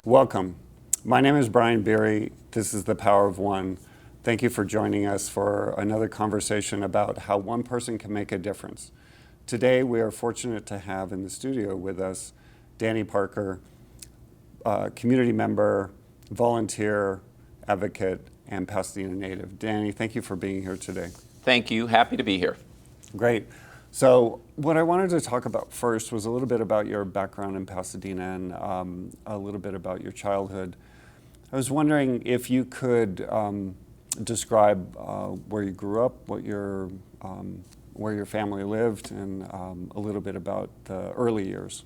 Welcome. My name is Brian Beery. This is The Power of One. Thank you for joining us for another conversation about how one person can make a difference. Today, we are fortunate to have in the studio with us Danny Parker, community member, volunteer, advocate, and Pasadena native. Danny, thank you for being here today. Thank you. Happy to be here. Great. So what I wanted to talk about first was a little bit about your background in Pasadena and a little bit about your childhood. I was wondering if you could describe where you grew up, where your family lived, and a little bit about the early years.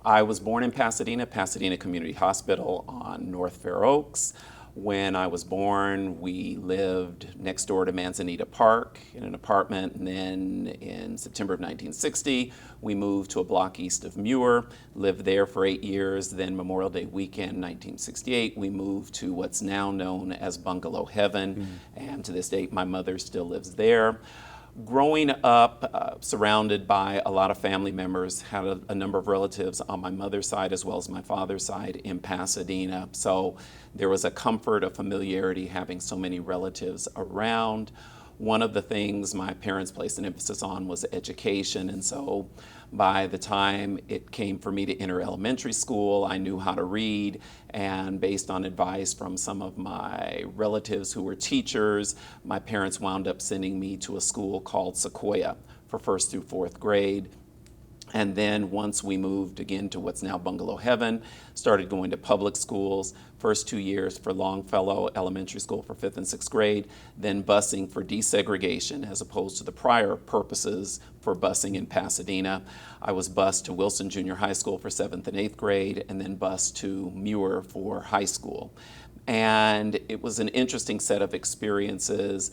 I was born in Pasadena, Pasadena Community Hospital on North Fair Oaks. When I was born, we lived next door to Manzanita Park in an apartment, and then in September of 1960, we moved to a block east of Muir, lived there for 8 years. Then Memorial Day weekend, 1968, we moved to what's now known as Bungalow Heaven, and to this date, my mother still lives there. Growing up, surrounded by a lot of family members, had a number of relatives on my mother's side as well as my father's side in Pasadena. So there was a comfort, a familiarity having so many relatives around. One of the things my parents placed an emphasis on was education, and so by the time it came for me to enter elementary school, I knew how to read, and based on advice from some of my relatives who were teachers, my parents wound up sending me to a school called Sequoia for 1st through 4th grade. And then once we moved again to what's now Bungalow Heaven, started going to public schools, first 2 years for Longfellow Elementary School for 5th and 6th grade, then busing for desegregation as opposed to the prior purposes for busing in Pasadena. I was bused to Wilson Junior High School for 7th and 8th grade, and then bused to Muir for high school. And it was an interesting set of experiences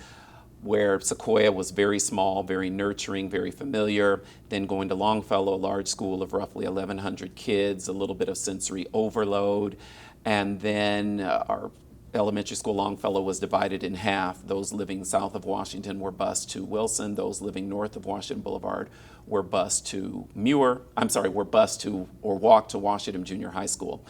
where Sequoia was very small, very nurturing, very familiar, then going to Longfellow, a large school of roughly 1,100 kids, a little bit of sensory overload, and then our elementary school, Longfellow, was divided in half. Those living south of Washington were bused to Wilson. Those living north of Washington Boulevard were bused to were bused to or walked to Washington Junior High School.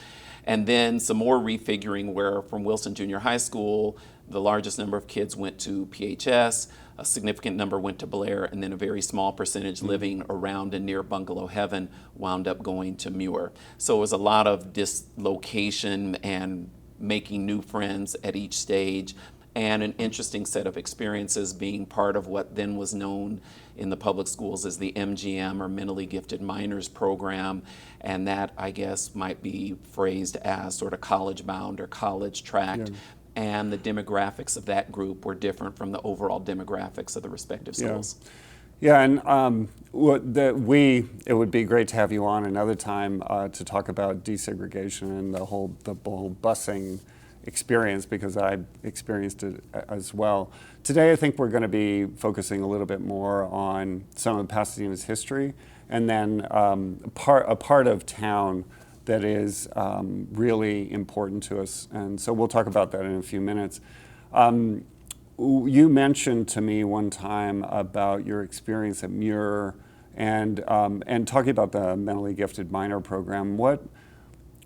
And then some more refiguring where from Wilson Junior High School, the largest number of kids went to PHS, a significant number went to Blair, and then a very small percentage living around and near Bungalow Heaven wound up going to Muir. So it was a lot of dislocation and making new friends at each stage, and an interesting set of experiences being part of what then was known in the public schools as the MGM, or Mentally Gifted Minors Program, and that, I guess, might be phrased as sort of college-bound or college-tracked. Yeah. And the demographics of that group were different from the overall demographics of the respective schools. Yeah, and it would be great to have you on another time to talk about desegregation and the whole busing experience, because I experienced it as well. Today, I think we're going to be focusing a little bit more on some of Pasadena's history, and then a part of town that is really important to us. And so we'll talk about that in a few minutes. You mentioned to me one time about your experience at Muir and talking about the Mentally Gifted Minor Program. What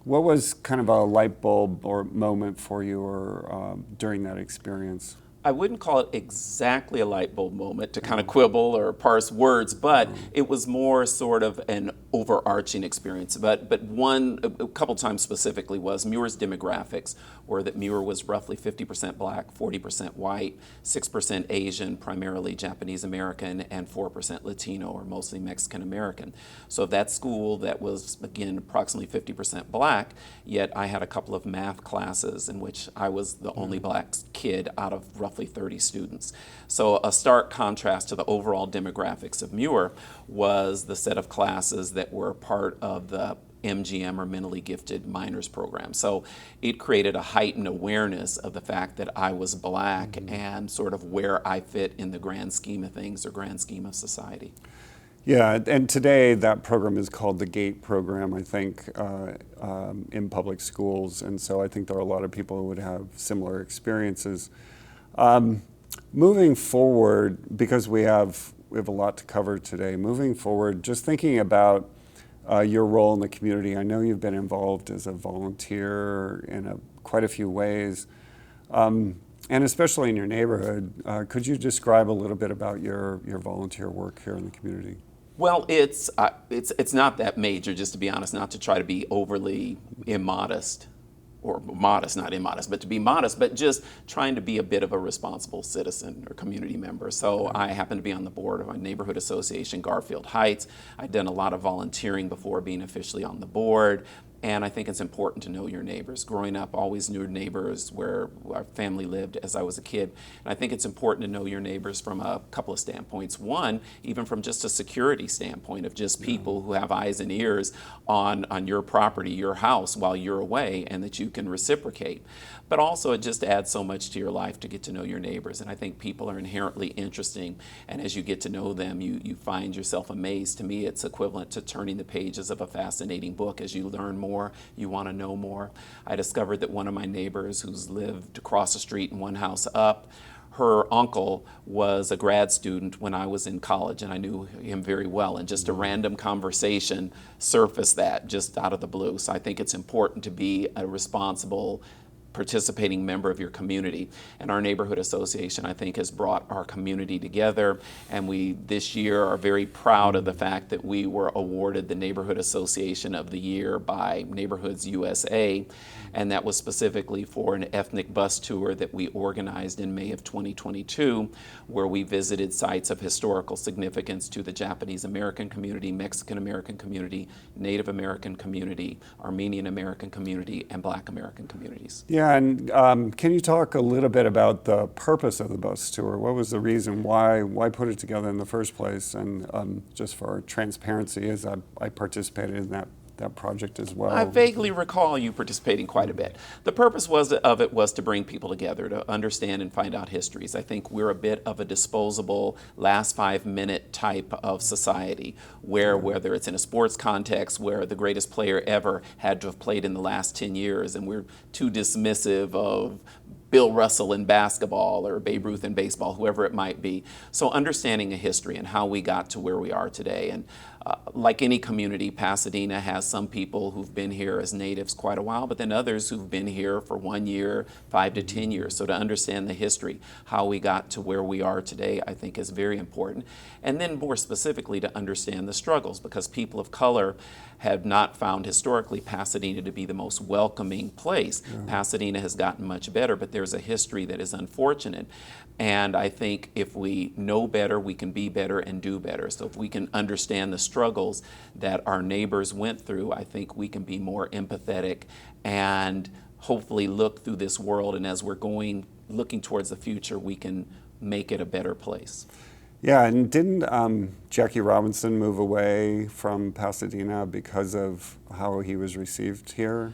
was kind of a light bulb or moment for you or during that experience? I wouldn't call it exactly a light bulb moment to kind of quibble or parse words, but it was more sort of an overarching experience. But a couple times specifically was Muir's demographics were that Muir was roughly 50% black, 40% white, 6% Asian, primarily Japanese American, and 4% Latino, or mostly Mexican American. So that school that was, again, approximately 50% black, yet I had a couple of math classes in which I was the only black kid out of roughly 30 students. So a stark contrast to the overall demographics of Muir was the set of classes that were part of the MGM, or Mentally Gifted Minors Program. So it created a heightened awareness of the fact that I was black and sort of where I fit in the grand scheme of things or grand scheme of society. Yeah, and today that program is called the GATE program, I think, in public schools. And so I think there are a lot of people who would have similar experiences. Moving forward, because we have a lot to cover today, moving forward, just thinking about your role in the community. I know you've been involved as a volunteer in quite a few ways, and especially in your neighborhood. Could you describe a little bit about your volunteer work here in the community? Well, it's not that major, just to be honest, not to try to be overly immodest, or modest, not immodest, but to be modest, but just trying to be a bit of a responsible citizen or community member. So I happen to be on the board of a neighborhood association, Garfield Heights. I've done a lot of volunteering before being officially on the board. And I think it's important to know your neighbors. Growing up, always knew neighbors where our family lived as I was a kid. And I think it's important to know your neighbors from a couple of standpoints. One, even from just a security standpoint of just people who have eyes and ears on your property, your house, while you're away, and that you can reciprocate. But also, it just adds so much to your life to get to know your neighbors. And I think people are inherently interesting. And as you get to know them, you find yourself amazed. To me, it's equivalent to turning the pages of a fascinating book. As you learn more, you want to know more. I discovered that one of my neighbors, who's lived across the street and one house up, her uncle was a grad student when I was in college, and I knew him very well. And just a random conversation surfaced that just out of the blue. So I think it's important to be a responsible, participating member of your community. And our neighborhood association, I think, has brought our community together. And we, this year, are very proud of the fact that we were awarded the Neighborhood Association of the Year by Neighborhoods USA. And that was specifically for an ethnic bus tour that we organized in May of 2022, where we visited sites of historical significance to the Japanese American community, Mexican American community, Native American community, Armenian American community, and Black American communities. Yeah, and can you talk a little bit about the purpose of the bus tour? What was the reason? Why put it together in the first place? And just for transparency, as I participated in that project as well. I vaguely recall you participating quite a bit. The purpose of it was to bring people together, to understand and find out histories. I think we're a bit of a disposable, last 5-minute type of society, where whether it's in a sports context, where the greatest player ever had to have played in the last 10 years, and we're too dismissive of Bill Russell in basketball or Babe Ruth in baseball, whoever it might be. So understanding a history and how we got to where we are today. And like any community, Pasadena has some people who've been here as natives quite a while, but then others who've been here for 1 year, 5 to 10 years. So to understand the history, how we got to where we are today, I think is very important. And then more specifically to understand the struggles, because people of color have not found historically Pasadena to be the most welcoming place. Yeah. Pasadena has gotten much better, but there's a history that is unfortunate. And I think if we know better, we can be better and do better. So if we can understand the struggles that our neighbors went through, I think we can be more empathetic and hopefully look through this world. And as we're looking towards the future, we can make it a better place. Yeah, and didn't Jackie Robinson move away from Pasadena because of how he was received here?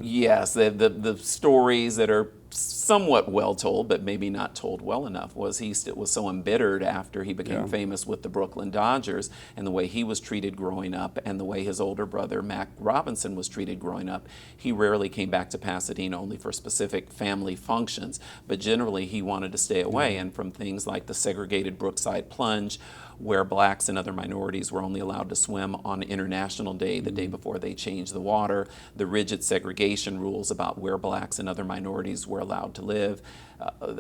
Yes, the stories that are somewhat well told, but maybe not told well enough, was he was so embittered after he became famous with the Brooklyn Dodgers, and the way he was treated growing up and the way his older brother Mac Robinson was treated growing up. He rarely came back to Pasadena, only for specific family functions, but generally he wanted to stay away. And from things like the segregated Brookside Plunge, where blacks and other minorities were only allowed to swim on International Day, the day before they changed the water, the rigid segregation rules about where blacks and other minorities were allowed to live,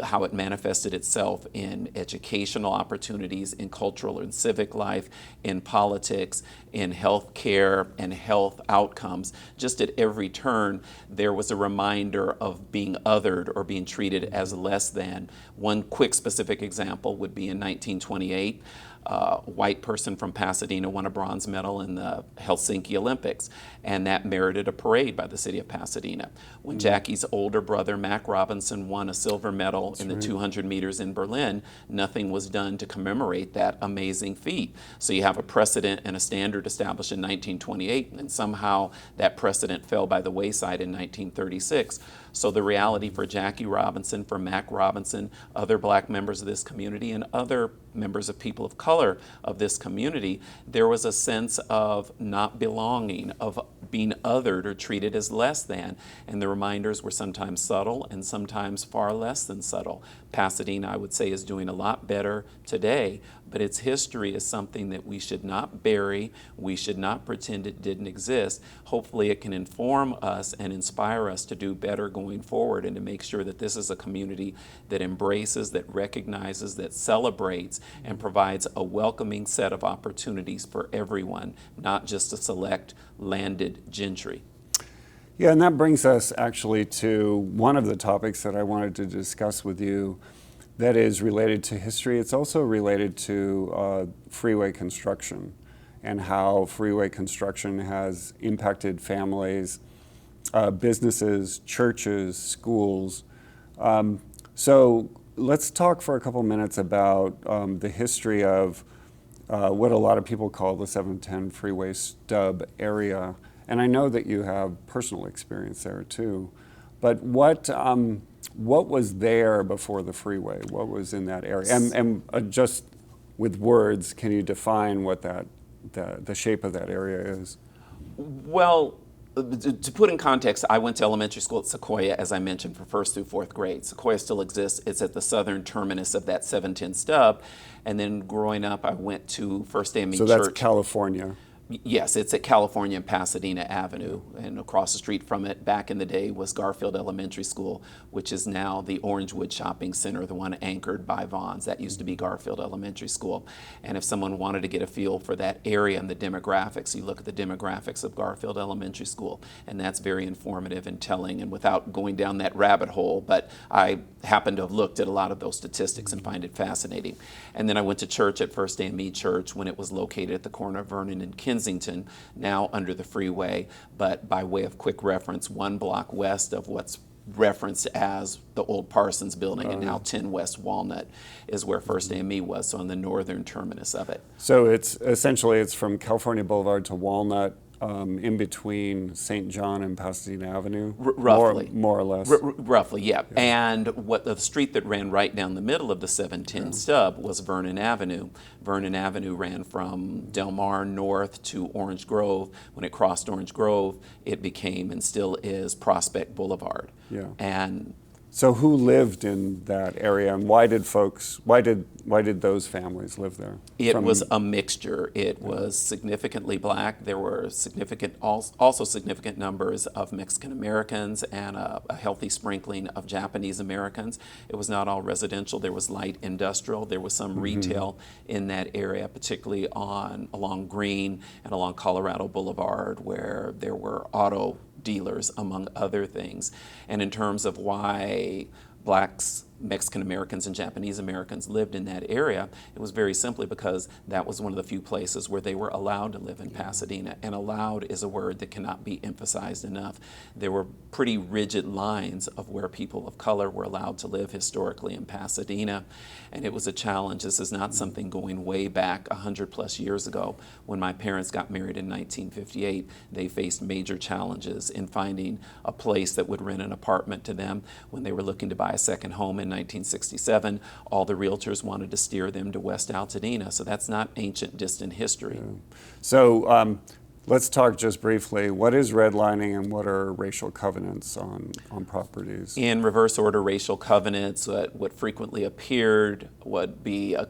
how it manifested itself in educational opportunities, in cultural and civic life, in politics, in health care and health outcomes. Just at every turn, there was a reminder of being othered or being treated as less than. One quick specific example would be in 1928. A white person from Pasadena won a bronze medal in the Helsinki Olympics, and that merited a parade by the city of Pasadena. When Jackie's older brother, Mac Robinson, won a silver medal in the 200 meters in Berlin, nothing was done to commemorate that amazing feat. So you have a precedent and a standard established in 1928, and somehow that precedent fell by the wayside in 1936. So the reality for Jackie Robinson, for Mac Robinson, other black members of this community, and other members of people of color of this community, there was a sense of not belonging, of being othered or treated as less than. And the reminders were sometimes subtle and sometimes far less than subtle. Pasadena, I would say, is doing a lot better today, but its history is something that we should not bury. We should not pretend it didn't exist. Hopefully it can inform us and inspire us to do better going forward and to make sure that this is a community that embraces, that recognizes, that celebrates, and provides a welcoming set of opportunities for everyone, not just a select landed gentry. Yeah, and that brings us actually to one of the topics that I wanted to discuss with you that is related to history. It's also related to freeway construction and how freeway construction has impacted families, businesses, churches, schools. So let's talk for a couple minutes about the history of what a lot of people call the 710 freeway stub area. And I know that you have personal experience there too. But what was there before the freeway? What was in that area? And just with words, can you define what the shape of that area is? Well, to put in context, I went to elementary school at Sequoia, as I mentioned, for 1st through 4th grade. Sequoia still exists. It's at the southern terminus of that 710 stub. And then growing up, I went to First AME Church. So that's California. Yes, it's at California and Pasadena Avenue, and across the street from it back in the day was Garfield Elementary School, which is now the Orangewood Shopping Center, the one anchored by Vaughn's. That used to be Garfield Elementary School. And if someone wanted to get a feel for that area and the demographics, you look at the demographics of Garfield Elementary School, and that's very informative and telling, and without going down that rabbit hole, but I happen to have looked at a lot of those statistics and find it fascinating. And then I went to church at First AME Church when it was located at the corner of Vernon and Kensington, now under the freeway, but by way of quick reference, 1 block west of what's referenced as the old Parsons building, and now 10 West Walnut is where First AME was, so on the northern terminus of it. So it's essentially from California Boulevard to Walnut, in between St. John and Pasadena Avenue? Roughly. More or less. Roughly, yeah. And what the street that ran right down the middle of the 710 stub was Vernon Avenue. Vernon Avenue ran from Del Mar north to Orange Grove. When it crossed Orange Grove, it became and still is Prospect Boulevard. Yeah. And so who lived in that area, and why did those families live there? It was a mixture. It was significantly black. There were also significant numbers of Mexican Americans and a healthy sprinkling of Japanese Americans. It was not all residential. There was light industrial. There was some retail in that area, particularly along Green and along Colorado Boulevard, where there were auto dealers, among other things. And in terms of why blacks, Mexican Americans, and Japanese Americans lived in that area, it was very simply because that was one of the few places where they were allowed to live in Pasadena. And allowed is a word that cannot be emphasized enough. There were pretty rigid lines of where people of color were allowed to live historically in Pasadena. And it was a challenge. This is not something going way back 100+ years ago. When my parents got married in 1958, they faced major challenges in finding a place that would rent an apartment to them. When they were looking to buy a second home in 1967, all the realtors wanted to steer them to West Altadena. So that's not ancient, distant history. Yeah. So let's talk just briefly. What is redlining and what are racial covenants on properties? In reverse order, racial covenants, what frequently appeared would be a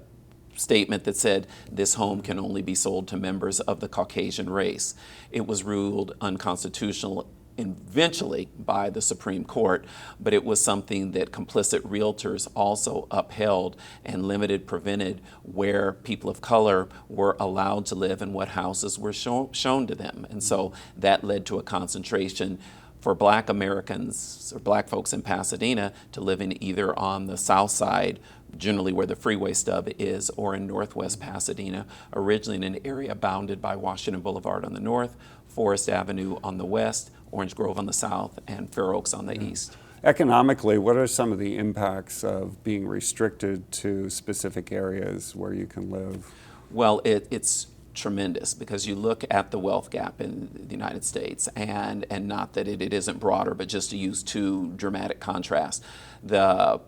statement that said this home can only be sold to members of the Caucasian race. It was ruled unconstitutional eventually by the Supreme Court, but it was something that complicit realtors also upheld and prevented where people of color were allowed to live and what houses were shown to them. And so that led to a concentration for black Americans or black folks in Pasadena to live in either on the south side, generally where the freeway stub is, or in northwest Pasadena, originally in an area bounded by Washington Boulevard on the north, Forest Avenue on the west, Orange Grove on the south, and Fair Oaks on the east. Economically, what are some of the impacts of being restricted to specific areas where you can live? Well, it's tremendous because you look at the wealth gap in the United States, and not that it isn't broader, but just to use two dramatic contrasts. The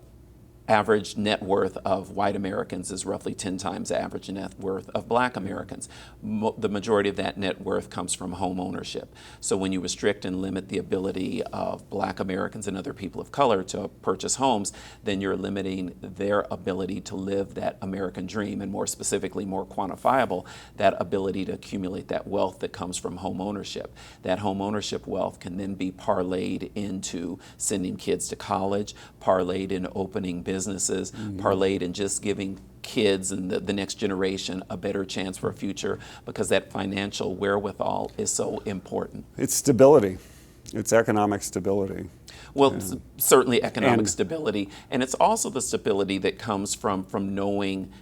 average net worth of white Americans is roughly 10 times the average net worth of black Americans. The majority of that net worth comes from home ownership. So when you restrict and limit the ability of black Americans and other people of color to purchase homes, then you're limiting their ability to live that American dream, and more specifically, more quantifiable, that ability to accumulate that wealth that comes from home ownership. That home ownership wealth can then be parlayed into sending kids to college, parlayed in opening businesses, parlayed in just giving kids and the next generation a better chance for a future, because that financial wherewithal is so important. It's stability. It's economic stability. Well, certainly economic stability, and it's also the stability that comes from knowing,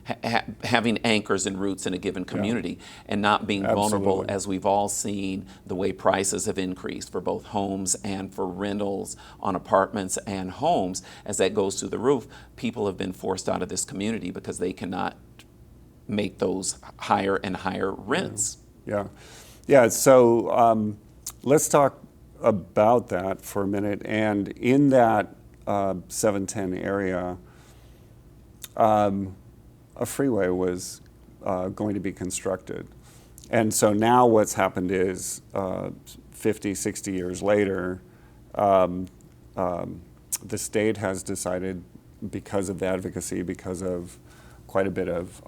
having anchors and roots in a given community, and not being vulnerable, as we've all seen the way prices have increased for both homes and for rentals on apartments and homes. As that goes through the roof, people have been forced out of this community because they cannot make those higher and higher rents. Yeah. So let's talk about that for a minute. And in that 710 area, a freeway was going to be constructed. And so now what's happened is 50, 60 years later, the state has decided, because of advocacy, because of quite a bit of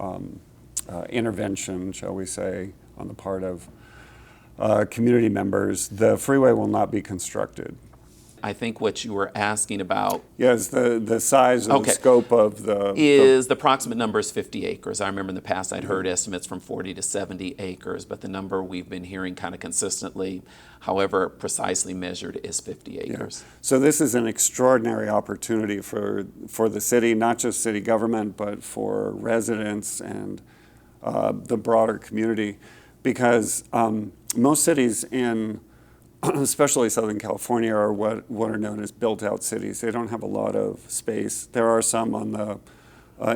intervention, shall we say, on the part of community members, the freeway will not be constructed. I think what you were asking about, yes, the size or the scope of the approximate number is 50 acres. I remember in the past I'd heard estimates from 40 to 70 acres, but the number we've been hearing kind of consistently, however precisely measured, is 50 acres. Yeah. So this is an extraordinary opportunity for the city, not just city government, but for residents and the broader community, because most cities in, especially Southern California, are what are known as built-out cities. They don't have a lot of space. There are some on the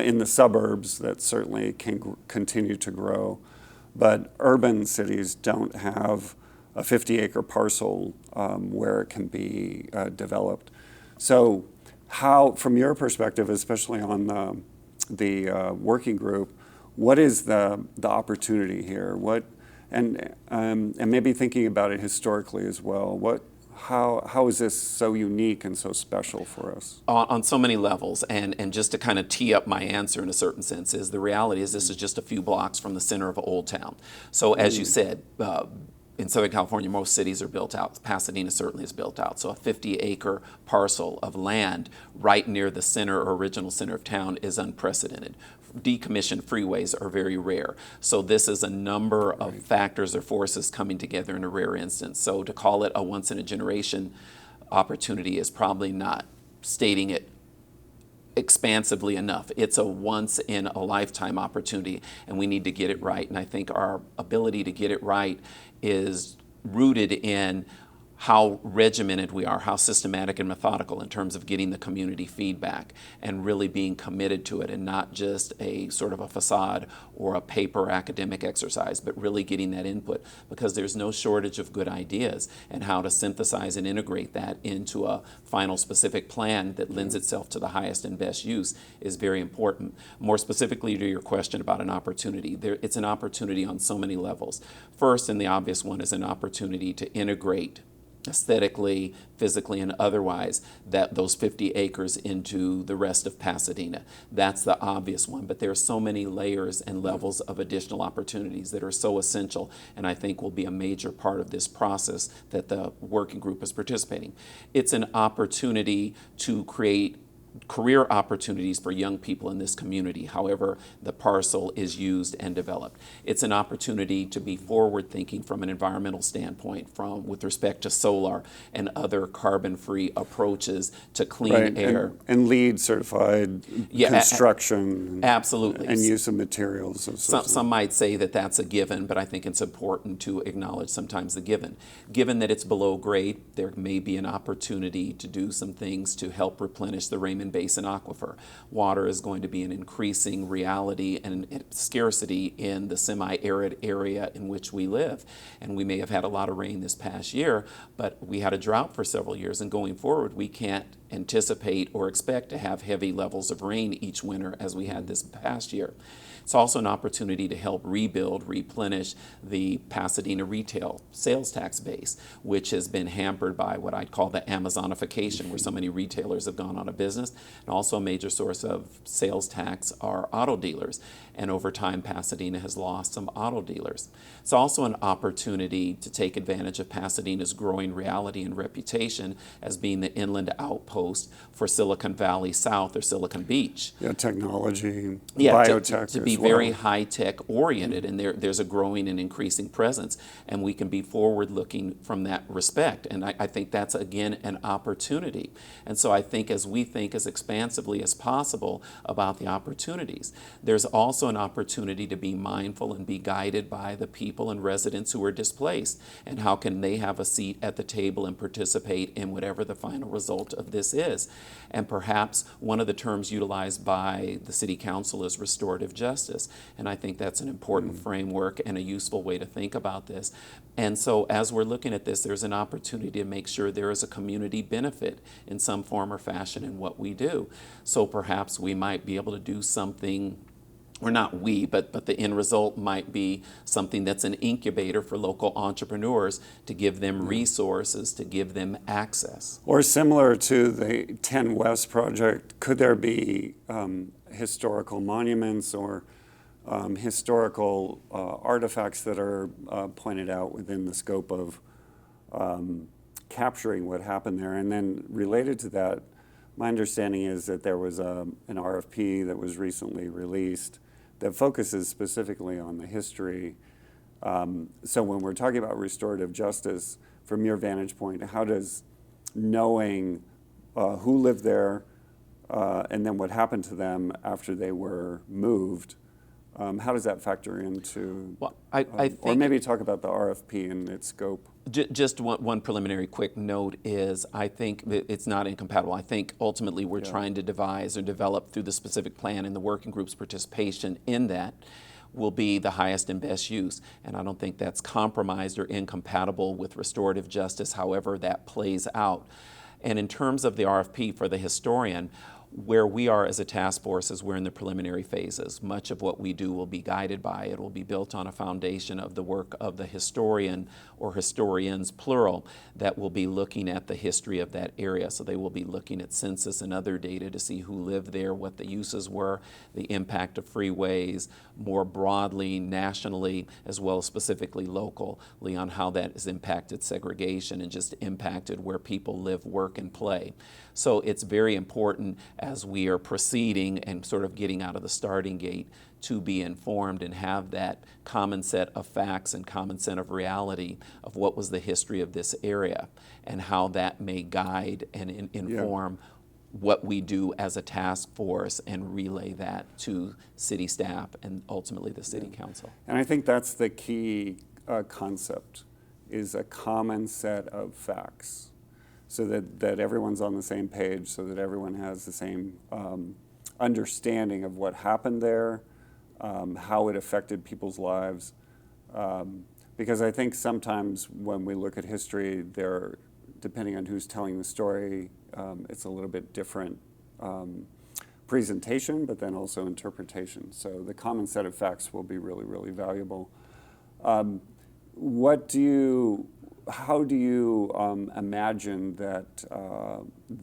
in the suburbs that certainly can continue to grow, but urban cities don't have a 50-acre parcel where it can be developed. So, how, from your perspective, especially on the working group, what is the opportunity here? And maybe thinking about it historically as well. How is this so unique and so special for us? On so many levels, and just to kind of tee up my answer in a certain sense, is the reality is this is just a few blocks from the center of Old Town. So as you said, in Southern California, most cities are built out. Pasadena certainly is built out. So a 50-acre parcel of land right near the center or original center of town is unprecedented. Decommissioned freeways are very rare. So this is a number of factors or forces coming together in a rare instance. So to call it a once-in-a-generation opportunity is probably not stating it expansively enough. It's a once-in-a-lifetime opportunity, and we need to get it right. And I think our ability to get it right is rooted in how regimented we are, how systematic and methodical in terms of getting the community feedback and really being committed to it, and not just a sort of a facade or a paper academic exercise, but really getting that input, because there's no shortage of good ideas, and how to synthesize and integrate that into a final specific plan that lends itself to the highest and best use is very important. More specifically to your question about an opportunity, it's an opportunity on so many levels. First, and the obvious one, is an opportunity to integrate aesthetically, physically, and otherwise, those 50 acres into the rest of Pasadena. That's the obvious one, but there are so many layers and levels of additional opportunities that are so essential, and I think will be a major part of this process that the working group is participating. It's an opportunity to create career opportunities for young people in this community, however the parcel is used and developed. It's an opportunity to be forward-thinking from an environmental standpoint, with respect to solar and other carbon-free approaches to clean air. And LEED certified construction. Absolutely. And use of materials. Some might say that that's a given, but I think it's important to acknowledge sometimes the given. Given that it's below grade, there may be an opportunity to do some things to help replenish the rainwater Raymond Basin Aquifer. Water is going to be an increasing reality and scarcity in the semi-arid area in which we live. And we may have had a lot of rain this past year, but we had a drought for several years, and going forward, we can't anticipate or expect to have heavy levels of rain each winter as we had this past year. It's also an opportunity to help rebuild, replenish the Pasadena retail sales tax base, which has been hampered by what I'd call the Amazonification, where so many retailers have gone out of business. And also a major source of sales tax are auto dealers. And over time, Pasadena has lost some auto dealers. It's also an opportunity to take advantage of Pasadena's growing reality and reputation as being the inland outpost for Silicon Valley South or Silicon Beach. Yeah, technology, Yeah, biotech to be as well. very high-tech oriented, and there's a growing and increasing presence, and we can be forward-looking from that respect. And I think that's, again, an opportunity. And so I think as we think as expansively as possible about the opportunities, there's also an opportunity to be mindful and be guided by the people and residents who are displaced, and how can they have a seat at the table and participate in whatever the final result of this is. And perhaps one of the terms utilized by the City Council is restorative justice. And I think that's an important framework and a useful way to think about this. And so as we're looking at this, there's an opportunity to make sure there is a community benefit in some form or fashion in what we do. So perhaps we might be able to do something, or not we, but the end result might be something that's an incubator for local entrepreneurs to give them resources, to give them access. Or similar to the 10 West project, could there be historical monuments or historical artifacts that are pointed out within the scope of capturing what happened there? And then related to that, my understanding is that there was an RFP that was recently released that focuses specifically on the history. So when we're talking about restorative justice, from your vantage point, how does knowing who lived there and then what happened to them after they were moved, how does that factor into, Well, I think, or maybe talk about the RFP and its scope? Just one preliminary quick note is I think that it's not incompatible. I think ultimately we're trying to devise or develop through the specific plan and the working group's participation in that will be the highest and best use. And I don't think that's compromised or incompatible with restorative justice, however that plays out. And in terms of the RFP for the historian, where we are as a task force is we're in the preliminary phases. Much of what we do will be guided by, it will be built on a foundation of the work of the historian or historians, plural, that will be looking at the history of that area. So they will be looking at census and other data to see who lived there, what the uses were, the impact of freeways, more broadly, nationally, as well as specifically locally on how that has impacted segregation and just impacted where people live, work, and play. So it's very important as we are proceeding and sort of getting out of the starting gate to be informed and have that common set of facts and common set of reality of what was the history of this area and how that may guide and inform what we do as a task force and relay that to city staff and ultimately the city council. And I think that's the key concept, is a common set of facts, so that everyone's on the same page, so that everyone has the same understanding of what happened there, how it affected people's lives. Because I think sometimes when we look at history, depending on who's telling the story, it's a little bit different presentation, but then also interpretation. So the common set of facts will be really, really valuable. How do you imagine that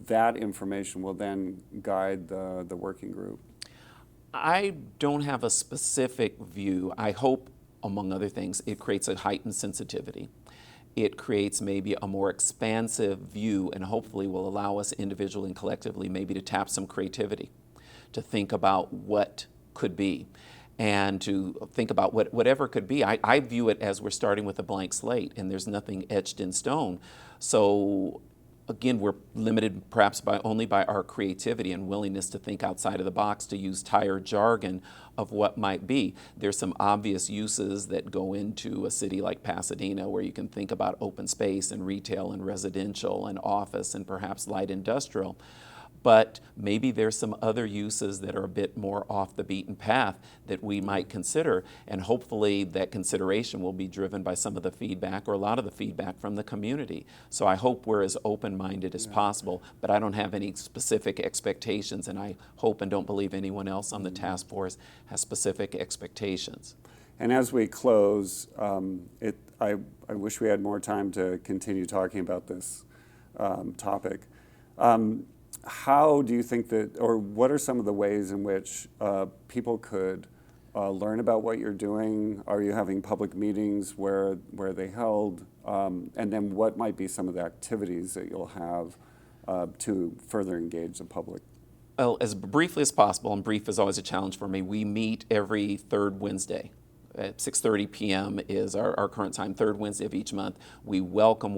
that information will then guide the working group? I don't have a specific view. I hope, among other things, it creates a heightened sensitivity. It creates maybe a more expansive view and hopefully will allow us individually and collectively maybe to tap some creativity, to think about what could be, and to think about whatever could be. I view it as we're starting with a blank slate and there's nothing etched in stone. So again, we're limited perhaps only by our creativity and willingness to think outside of the box, to use tired jargon of what might be. There's some obvious uses that go into a city like Pasadena where you can think about open space and retail and residential and office and perhaps light industrial. But maybe there's some other uses that are a bit more off the beaten path that we might consider, and hopefully that consideration will be driven by some of the feedback or a lot of the feedback from the community. So I hope we're as open-minded as possible, but I don't have any specific expectations, and I hope and don't believe anyone else on the task force has specific expectations. And as we close, I wish we had more time to continue talking about this topic. How do you think that, or what are some of the ways in which people could learn about what you're doing? Are you having public meetings where they held? And then what might be some of the activities that you'll have to further engage the public? Well, as briefly as possible, and brief is always a challenge for me, we meet every third Wednesday. At 6:30 p.m. is our current time, third Wednesday of each month. We welcome.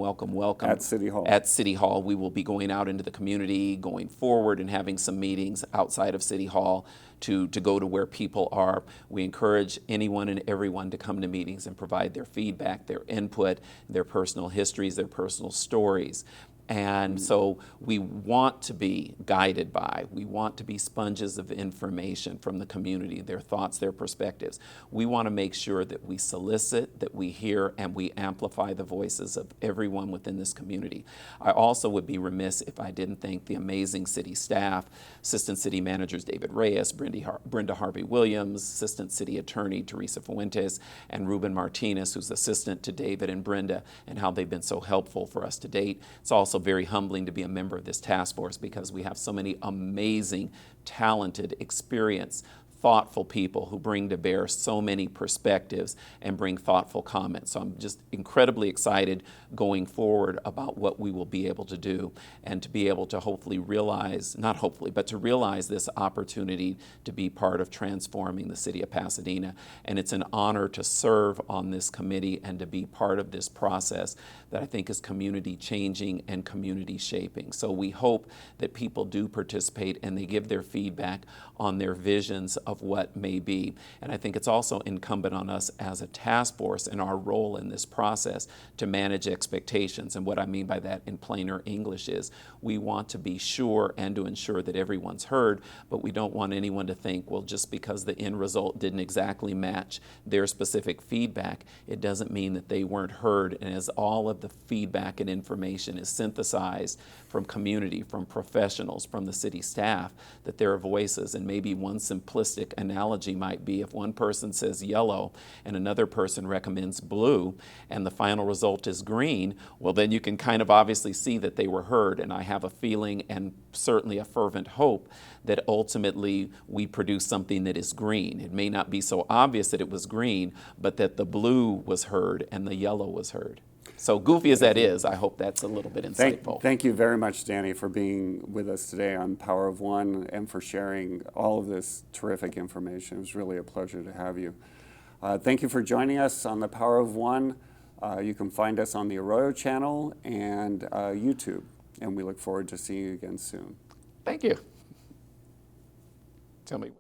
At City Hall. At City Hall. We will be going out into the community, going forward and having some meetings outside of City Hall to go to where people are. We encourage anyone and everyone to come to meetings and provide their feedback, their input, their personal histories, their personal stories. And so we want to be guided by, we want to be sponges of information from the community, their thoughts, their perspectives. We want to make sure that we solicit, that we hear, and we amplify the voices of everyone within this community. I also would be remiss if I didn't thank the amazing city staff, Assistant City Managers David Reyes, Brenda Harvey-Williams, Assistant City Attorney Teresa Fuentes, and Ruben Martinez, who's assistant to David and Brenda, and how they've been so helpful for us to date. It's also very humbling to be a member of this task force because we have so many amazing, talented, experienced, thoughtful people who bring to bear so many perspectives and bring thoughtful comments. So I'm just incredibly excited going forward about what we will be able to do and to be able to hopefully realize, not hopefully, but to realize this opportunity to be part of transforming the city of Pasadena. And it's an honor to serve on this committee and to be part of this process that I think is community changing and community shaping. So we hope that people do participate and they give their feedback on their visions of what may be. And I think it's also incumbent on us as a task force and our role in this process to manage expectations. And what I mean by that in plainer English is we want to be sure and to ensure that everyone's heard, but we don't want anyone to think, well, just because the end result didn't exactly match their specific feedback, it doesn't mean that they weren't heard. And as all of the feedback and information is synthesized from community, from professionals, from the city staff, that there are voices. And maybe one simplistic analogy might be if one person says yellow and another person recommends blue and the final result is green, well, then you can kind of obviously see that they were heard. And I have a feeling and certainly a fervent hope that ultimately we produce something that is green. It may not be so obvious that it was green, but that the blue was heard and the yellow was heard. So goofy as that is, I hope that's a little bit insightful. Thank you very much, Danny, for being with us today on Power of One and for sharing all of this terrific information. It was really a pleasure to have you. Thank you for joining us on the Power of One. You can find us on the Arroyo channel and YouTube, and we look forward to seeing you again soon. Thank you. Tell me.